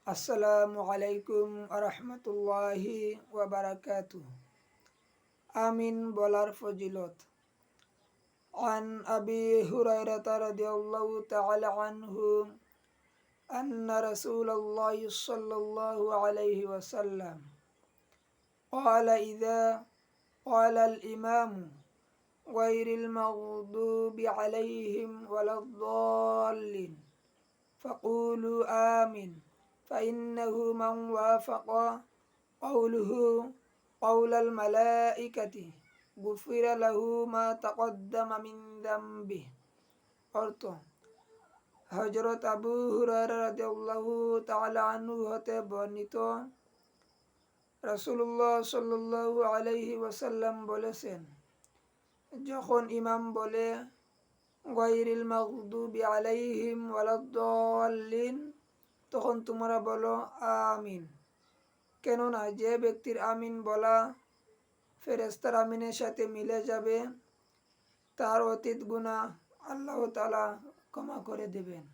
আসসালামু আলাইকুম আরহামতুল্লাহি ওয়াবারাকাতুহ। আমিন বলার ফজিলত। আন আবি হুরায়রা রাদিয়াল্লাহু তাআলা আনহু আন্না রাসূলুল্লাহি সাল্লাল্লাহু আলাইহি ওয়াসাল্লাম ক্বালা ইযা ক্বালা আল ইমামু গায়রিল মাগদুবি আলাইহিম ওয়ালাদ-দাল্লিন ফাকুলু আমিন فإنه من وافق قوله قول الملائكة غفر له ما تقدم من ذنبه। অর্থ, হযরত আবু হুরায়রা রাদিয়াল্লাহু তাআলা আনহু হতে বর্ণিত, রাসূলুল্লাহ সাল্লাল্লাহু আলাইহি ওয়াসাল্লাম বলেছেন, যখন ইমাম বলে গায়রিল মাগদুবি আলাইহিম ওয়ালাদ-দাল্লিন, তখন তোমরা বলো আমিন। কেননা যে ব্যক্তির আমিন বলা ফেরেশতার আমিনের সাথে মিলে যাবে, তার অতীত গুনাহ আল্লাহ তাআলা ক্ষমা করে দেবেন।